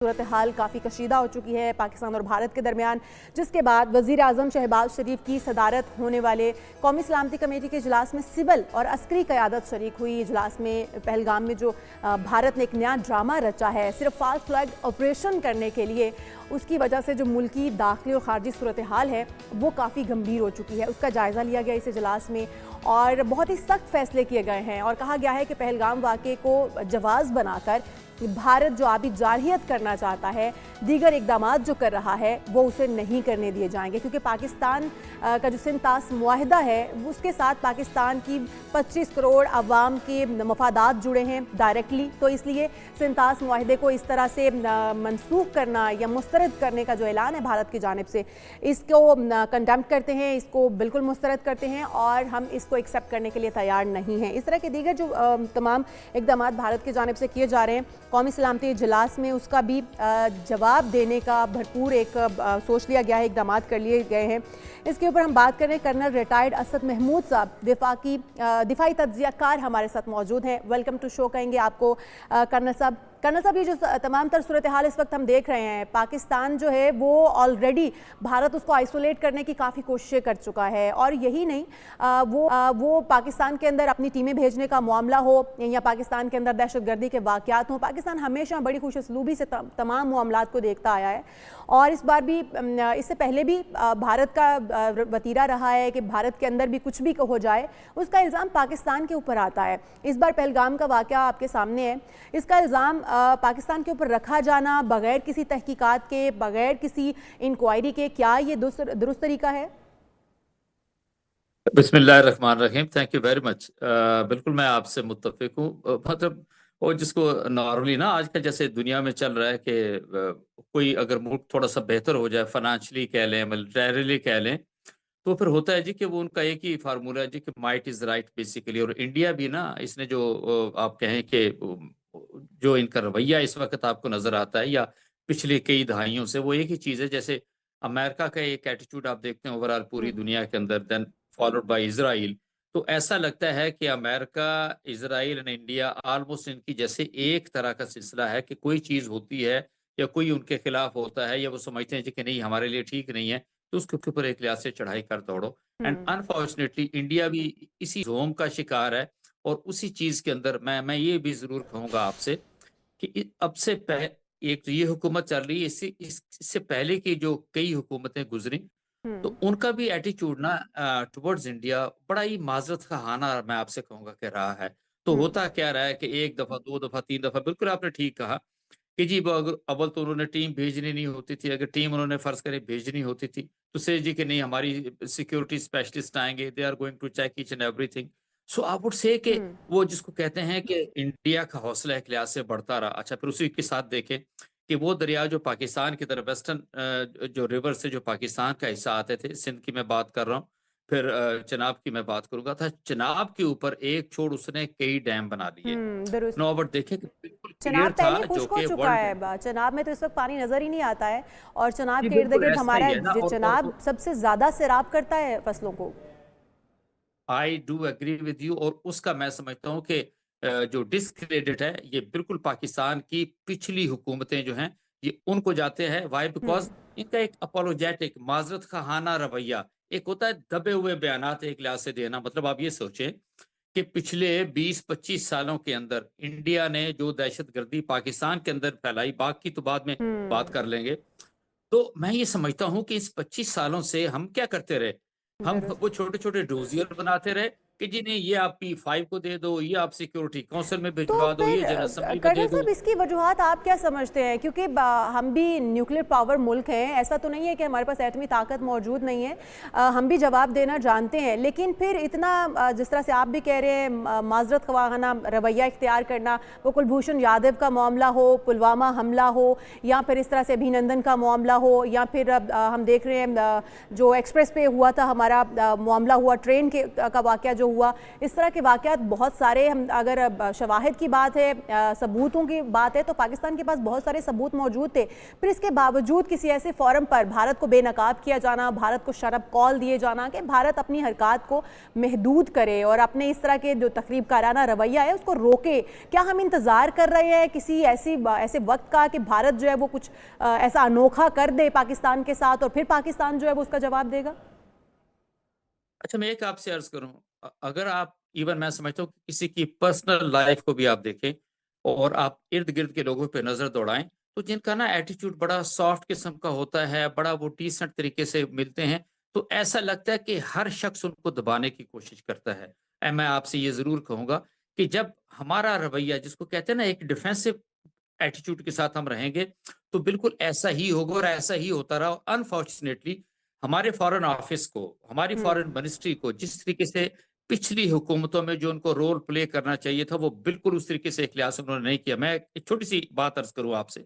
सूरत हाल काफ़ी कशीदा हो चुकी है पाकिस्तान और भारत के दरमियान, जिसके बाद वज़ीर आज़म शहबाज शरीफ की सदारत होने वाले कौमी सलामती कमेटी के इजलास में सिविल और अस्करी क़यादत शरीक हुई। इजलास में पहलगाम में जो भारत ने एक नया ड्रामा रचा है सिर्फ फाल्स फ्लैग ऑपरेशन करने के लिए, उसकी वजह से जो मुल्की दाखिली और ख़ारजी सूरत हाल है वो काफ़ी गंभीर हो चुकी है। उसका जायज़ा लिया गया इस इजलास में और बहुत ही सख्त फैसले किए गए हैं और कहा गया है कि पहलगाम वाक़े को जवाज़ बनाकर भारत जो आबी जारहियत करना चाहता है, दीगर इक़दामात जो कर रहा है वो उसे नहीं करने दिए जाएंगे, क्योंकि पाकिस्तान का जो सिंतास मुआहिदा है उसके साथ पाकिस्तान की 25 करोड़ अवाम के मफादात जुड़े हैं डायरेक्टली। तो इसलिए सिंतास मुआहिदे को इस तरह से मनसूख करना या मुस्तरद करने का जो ऐलान है भारत की जानिब से, इसको कंडेम करते हैं, इसको बिल्कुल मुस्तरद करते हैं और हम इसको एक्सेप्ट करने के लिए तैयार नहीं हैं। इस तरह के दीगर जो तमाम इक़दामात भारत की जानिब से किए जा रहे हैं कौमी सलामती इजलास में, उसका भी जवाब देने का भरपूर एक सोच लिया गया है, इक़दामात कर लिए गए हैं। इसके ऊपर हम बात करें, कर्नल रिटायर्ड असद महमूद साहब दिफाई तज्ज़ियाकार हमारे साथ मौजूद हैं। वेलकम टू शो कहेंगे आपको कर्नल साहब। ये जो तमाम तर सूरत हाल इस वक्त हम देख रहे हैं, पाकिस्तान जो है वो ऑलरेडी भारत उसको आइसोलेट करने की काफ़ी कोशिशें कर चुका है और यही नहीं, वो पाकिस्तान के अंदर अपनी टीमें भेजने का मामला हो या पाकिस्तान के अंदर दहशतगर्दी के वाक़यात हों, पाकिस्तान हमेशा बड़ी खुशउस्लूबी से तमाम मामलात को देखता आया है और इस बार भी, इससे पहले भी भारत का वतीरा रहा है कि भारत के अंदर भी कुछ भी हो जाए उसका इल्ज़ाम पाकिस्तान के ऊपर आता है। इस बार पहलगाम का वाक़या आपके सामने है, इसका इल्ज़ाम पाकिस्तान के ऊपर रखा जाना बगैर किसी तहकीकात के, बगैर किसी इंक्वायरी के, क्या ये दुरुस्त तरीका है? बिस्मिल्लाहिर्रहमानिर्रहीम। Thank you very much. बिल्कुल मैं आपसे मुत्तफिक हूँ। मतलब वो जिसको नॉर्मली ना आज का जैसे दुनिया में चल रहा है कि कोई अगर मुल्क थोड़ा सा बेहतर हो जाए, फाइनेंशियली कह लें, मिलिटरीली कह लें, तो फिर होता है जी कि वो उनका एक ही फार्मूला है जी कि माइट इज़ राइट बेसिकली। और इंडिया भी ना, इसने जो आप कहें कि जो इनका रवैया इस वक्त आपको नज़र आता है या पिछले कई दहाइयों से, वो एक ही चीज़ है। जैसे अमेरिका का एक एटीट्यूड आप देखते हैं ओवरऑल पूरी दुनिया के अंदर, देन फॉलोड बाय इजराइल। तो ऐसा लगता है कि America, Israel and India almost इनकी जैसे एक तरह का सिलसिला है कि कोई चीज़ होती है या कोई उनके खिलाफ होता है या वो समझते हैं जी कि नहीं हमारे लिए ठीक नहीं है, तो उसके ऊपर एक लिहाज से चढ़ाई कर दौड़ो। एंड अनफॉर्चुनेटली इंडिया भी इसी जोम का शिकार है। और उसी चीज़ के अंदर मैं ये भी ज़रूर कहूँगा आपसे कि अब से एक तो ये हुकूमत चल रही है, इससे पहले की जो कई हुकूमतें गुजरी, तो उनका भी एटीट्यूड ना टुवर्ड्स इंडिया बड़ा ही माजरत खाना मैं आपसे कहूंगा कि रहा है। तो होता क्या रहा है कि एक दफा, दो दफा, तीन दफा, बिल्कुल आपने ठीक कहा कि जी वो अगर अव्वल तो उन्होंने टीम भेजनी नहीं होती थी, अगर टीम उन्होंने फर्ज करे भेजनी होती थी तो से जी कि नहीं हमारी सिक्योरिटी स्पेशलिस्ट आएंगे, they are going to check each and everything. So I would say कि वो जिसको कहते हैं कि इंडिया का हौसला एक लिहाज से बढ़ता रहा। अच्छा, फिर उसी के साथ देखें कि वो दरिया जो पाकिस्तान की तरफ वेस्टर्न जो रिवर से जो पाकिस्तान का हिस्सा आते थे, सिंध की मैं बात कर रहा हूँ, फिर चनाब की मैं बात करूंगा, था चनाब के ऊपर एक छोड़ उसने कई डैम बना दिए। दुरुस्त। नो बट देखें कि बिल्कुल चनाब क्लियर था पहले जो खुश्क हो कि चुका वर्ल्ड है, चनाब में तो इस वक्त पानी नजर ही नहीं आता है और चनाब जी के इर्द बिल्कुल गिर्द ऐसा ही हमारा है ना। चनाब सबसे ज्यादा सैराब करता है फसलों को। I do agree with you. और उसका मैं समझता हूँ कि जो डिस्क्रेडिट है ये बिल्कुल पाकिस्तान की पिछली हुकूमतें जो हैं ये उनको जाते हैं। वाई? बिकॉज इनका एक अपोलोजेटिक माजरत खाना रवैया, एक होता है दबे हुए बयानात एक लिहाज से देना। मतलब आप ये सोचें कि पिछले 20-25 सालों के अंदर इंडिया ने जो दहशतगर्दी पाकिस्तान के अंदर फैलाई, बाकी तो बाद में बात कर लेंगे, तो मैं ये समझता हूँ कि इस 25 सालों से हम क्या करते रहे? हम दुरुस्त। वो छोटे-छोटे डोजियर बनाते रहे कि जी नहीं ये आप P5 को दे दो, ये आप सिक्योरिटी काउंसिल में तो भिजवा दो, फिर ये जनरल असेंबली में दे कर्नल दो। साहब, इसकी वजूहात आप क्या समझते हैं? क्योंकि हम भी न्यूक्लियर पावर मुल्क हैं, ऐसा तो नहीं है कि हमारे पास एटमी ताकत मौजूद नहीं है, हम भी जवाब देना जानते हैं, लेकिन फिर इतना जिस तरह से आप भी कह रहे हैं माजरत ख्वाहाना रवैया इख्तियार करना, वो कुलभूषण यादव का मामला हो, पुलवामा हमला हो, या फिर इस तरह से अभिनंदन का मामला हो, या फिर हम देख रहे हैं जो एक्सप्रेस पे हुआ था हमारा मामला हुआ, ट्रेन का वाक़या जो हुआ। इस तरह के वाक़यात बहुत सारे, हम अगर शवाहिद की बात है, सबूतों की बात है, तो पाकिस्तान के पास बहुत सारे सबूत मौजूद थे। फिर इसके बावजूद किसी ऐसे फोरम पर भारत को बेनकाब किया जाना, भारत को शरअप कॉल दिए जाना कि भारत अपनी हरकत को महदूद करे और अपने इस तरह के जो तकरीब काराना रवैया है उसको रोके। क्या हम इंतज़ार कर रहे हैं किसी ऐसे वक्त का कि भारत जो है वो कुछ ऐसा अनोखा कर दे पाकिस्तान के साथ और फिर पाकिस्तान जो है वो उसका जवाब देगा? अच्छा, मैं एक आपसे अर्ज करूं, अगर आप इवन मैं समझता हूँ कि किसी की पर्सनल लाइफ को भी आप देखें और आप इर्द गिर्द के लोगों पे नजर दौड़ाएं, तो जिनका ना एटीट्यूड बड़ा सॉफ्ट किस्म का होता है, बड़ा वो डिसेंट तरीके से मिलते हैं, तो ऐसा लगता है कि हर शख्स उनको दबाने की कोशिश करता है। मैं आपसे ये जरूर कहूंगा कि जब हमारा रवैया, जिसको कहते हैं ना एक डिफेंसिव एटीट्यूड के साथ हम रहेंगे, तो बिल्कुल ऐसा ही होगा और ऐसा ही होता रहा। अनफॉर्चुनेटली हमारे फॉरेन ऑफिस को, हमारी फॉरेन मिनिस्ट्री को जिस तरीके से पिछली हुकूमतों में जो उनको रोल प्ले करना चाहिए था, वो बिल्कुल उस तरीके से इख्तियार से उन्होंने नहीं किया। मैं एक छोटी सी बात अर्ज करूं आपसे।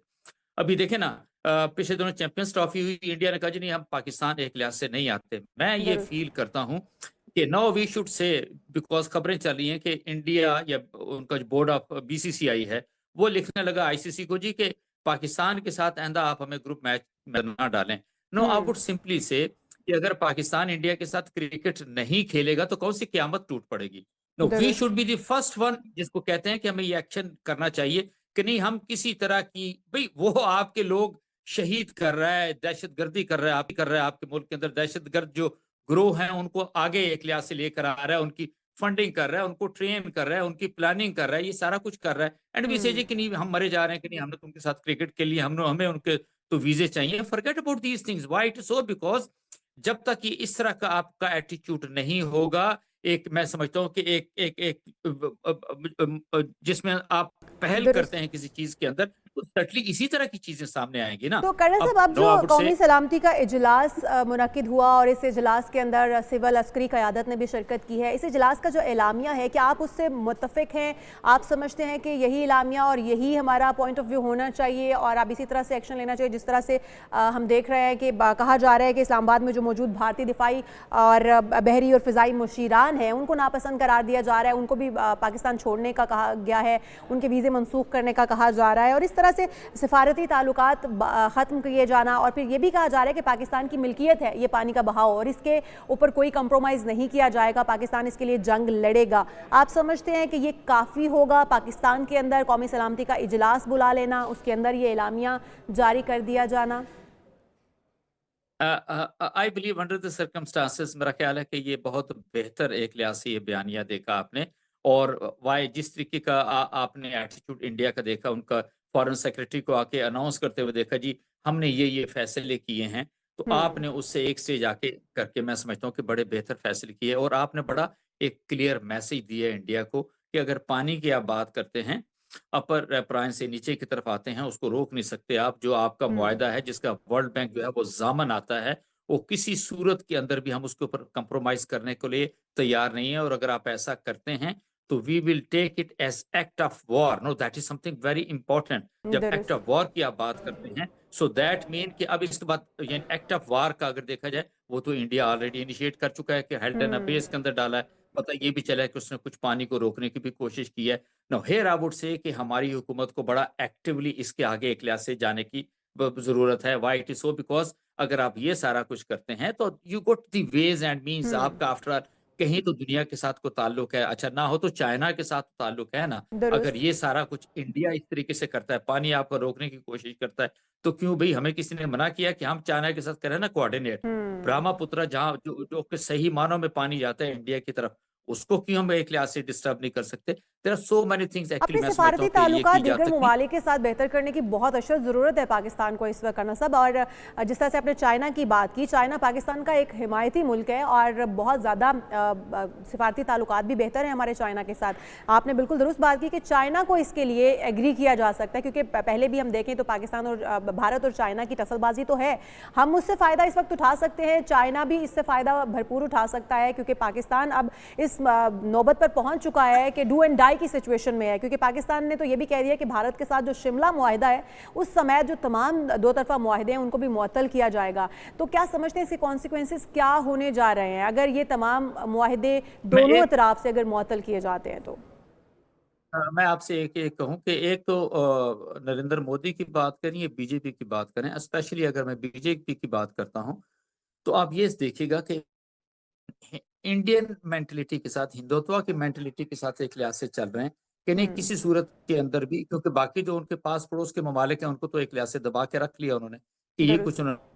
अभी देखें ना, पिछले दिनों चैंपियंस ट्रॉफी हुई, इंडिया ने कहा जी नहीं, हम पाकिस्तान एक लिहाज से नहीं आते। मैं ये दुरुस्त। फील करता हूं कि no we should say, because खबरें चल रही हैं कि इंडिया या उनका जो बोर्ड ऑफ बीसीसीआई है वो लिखने लगा आईसीसी को जी कि पाकिस्तान के साथ आइंदा आप हमें ग्रुप मैच में ना डालें। नो, आई वुड सिंपली से कि अगर पाकिस्तान इंडिया के साथ क्रिकेट नहीं खेलेगा तो कौन सी क्यामत टूट पड़ेगी। नो, वी दुरुस्त। Should be the first one जिसको कहते हैं कि हमें ये एक्शन करना चाहिए कि नहीं, हम किसी तरह की, भाई वो आपके लोग शहीद कर रहा है, दहशतगर्दी कर रहा है, आप ही कर रहा है, आपके मुल्क के अंदर दहशतगर्द जो ग्रोह हैं उनको आगे एक लिहाज से लेकर आ रहा है, उनकी फंडिंग कर रहा है, उनको ट्रेन कर रहा है, उनकी प्लानिंग कर रहा है, ये सारा कुछ कर रहा है। एंड वी से कि नहीं, हम मरे जा रहे हैं कि नहीं, हमने तुमके साथ क्रिकेट के लिए हमें उनके तो वीजे चाहिए। Forget about these things. Why it so? Because जब तक ये इस तरह का आपका एटीट्यूड नहीं होगा, एक मैं समझता हूँ कि एक एक एक जिसमें आप पहल करते दुरुस्त। हैं किसी चीज के अंदर, तो सटली इसी तरह की चीजें सामने आएंगी ना। तो कर्नल अब साहब, अब नो, जो आई वुड से कौमी सलामती का इजलास मुनक्किद हुआ और इस इजलास के अंदर सिविल अस्करी क़यादत ने भी शिरकत की है, इस इजलास का जो एलामिया है, क्या आप उससे मुत्तफिक हैं? आप समझते हैं कि यही एलामिया और यही हमारा पॉइंट ऑफ व्यू होना चाहिए और अब इसी तरह से एक्शन लेना चाहिए जिस तरह से हम देख रहे हैं कि कहा जा रहा है कि इस्लामाबाद में जो मौजूद भारतीय दिफाई और बहरी और फ़िज़ाई मुशीरान हैं उनको नापसंद करार दिया जा रहा है, उनको भी पाकिस्तान छोड़ने का कहा गया है, उनके वीज़े मनसूख करने का कहा जा रहा है और इस तरह से सिफारती ताल्लुकात ख़त्म किए जाना, और फिर ये भी कहा जा रहा है कि पाकिस्तान की मिल्कियत है ये पानी का बहाव और इसके ऊपर कोई कंप्रोमाइज़ नहीं किया जाएगा, पाकिस्तान इसके लिए जंग लड़ेगा। आप समझते हैं कि ये काफ़ी होगा पाकिस्तान के अंदर कौमी सलामती का इजलास बुला लेना, उसके अंदर ये एलामिया जारी कर दिया जाना? I believe under the circumstances, मेरा ख्याल है कि ये बहुत बेहतर एक लिहाज से ये बयानिया देखा आपने। और वाई जिस तरीके का आपने एटीट्यूड इंडिया का देखा, उनका फॉरेन सेक्रेटरी को आके अनाउंस करते हुए देखा जी हमने ये फैसले किए हैं, तो आपने उससे एक स्टेज आके करके मैं समझता हूँ कि बड़े बेहतर फैसले किए और आपने बड़ा एक क्लियर मैसेज दिया इंडिया को कि अगर पानी की आप बात करते हैं, अपर रेपराइन से नीचे की तरफ आते हैं, उसको रोक नहीं सकते आप। जो आपका मुआहदा है, जिसका वर्ल्ड बैंक जो है वो ज़ामन आता है, वो किसी सूरत के अंदर भी हम उसके ऊपर कंप्रोमाइज़ करने के लिए तैयार नहीं है और अगर आप ऐसा करते हैं, तो we will take it as act of war. No, that is something very important. जब एक्ट दुरुस्त। ऑफ वॉर की आप बात करते हैं, सो दैट मीन कि अब इसके बाद यानी एक्ट ऑफ वॉर का अगर देखा जाए, वो तो इंडिया ऑलरेडी इनिशिएट कर चुका है कि हेल्टन बेस के अंदर डाला है। पता ये भी चला है कि उसने कुछ पानी को रोकने की भी कोशिश की है। No, here I would say कि हमारी हुकूमत को बड़ा एक्टिवली इसके आगे एक लिहाज से जाने की ज़रूरत है। Why it is so? Because अगर आप ये सारा कुछ करते हैं तो you got the ways and means. आपका आफ्टर ऑल कहीं तो दुनिया के साथ कोई ताल्लुक है, अच्छा ना हो तो चाइना के साथ ताल्लुक है ना। अगर दुरुस्त। ये सारा कुछ इंडिया इस तरीके से करता है, पानी आपका रोकने की कोशिश करता है, तो क्यों भई हमें किसी ने मना किया कि हम चाइना के साथ करें ना कोऑर्डिनेट? ब्रह्मपुत्र जहाँ जो जो कि सही मानों में पानी जाता है इंडिया की तरफ, उसको क्यों हम एक लिहाज से डिस्टर्ब नहीं कर सकते? There are so many things actually अपने मैं समझता सिफारती हूँ कि ये ताल्लुकात की जा दीगर सकती। ममालिक के साथ बेहतर करने की बहुत अशद ज़रूरत है पाकिस्तान को इस वक्त करना सब। और जिस तरह से आपने चाइना की बात की, चाइना पाकिस्तान का एक हिमायती मुल्क है और बहुत ज़्यादा सिफारती ताल्लुकात भी बेहतर हैं हमारे चाइना के साथ। आपने बिल्कुल दुरुस्त बात की कि चाइना को इसके लिए एग्री किया जा सकता है, क्योंकि पहले भी हम देखें तो पाकिस्तान और भारत और चाइना की टसलबाजी तो है, हम उससे फ़ायदा इस वक्त उठा सकते हैं, चाइना भी इससे फ़ायदा भरपूर उठा सकता है, क्योंकि पाकिस्तान अब इस नौबत पर पहुँच चुका है कि डू एंड डाई तंगाई की सिचुएशन में है, क्योंकि पाकिस्तान ने तो ये भी कह दिया कि भारत के साथ जो शिमला मुआहिदा है उस समय जो तमाम दो तरफा मुआहिदे हैं उनको भी मुअत्तल किया जाएगा। तो क्या समझते हैं इसके कॉन्सिक्वेंसेस क्या होने जा रहे हैं अगर ये तमाम मुआहिदे दोनों अतराफ से अगर मुअत्तल किए जाते हैं? तो मैं आपसे एक एक कहूं कि एक तो नरेंद्र मोदी की बात करें या बीजेपी की बात करें, स्पेशली अगर मैं बीजेपी की बात करता हूं तो आप ये देखिएगा कि इंडियन मेंटलिटी के साथ, हिंदुत्व की मेंटलिटी के साथ एक लिहाज से चल रहे हैं कि नहीं किसी सूरत के अंदर भी, क्योंकि बाकी जो उनके पास पड़ोस के ममालिक हैं उनको तो एक लिहाज से दबा के रख लिया उन्होंने कि ये कुछ दुरुस्त। उन्होंने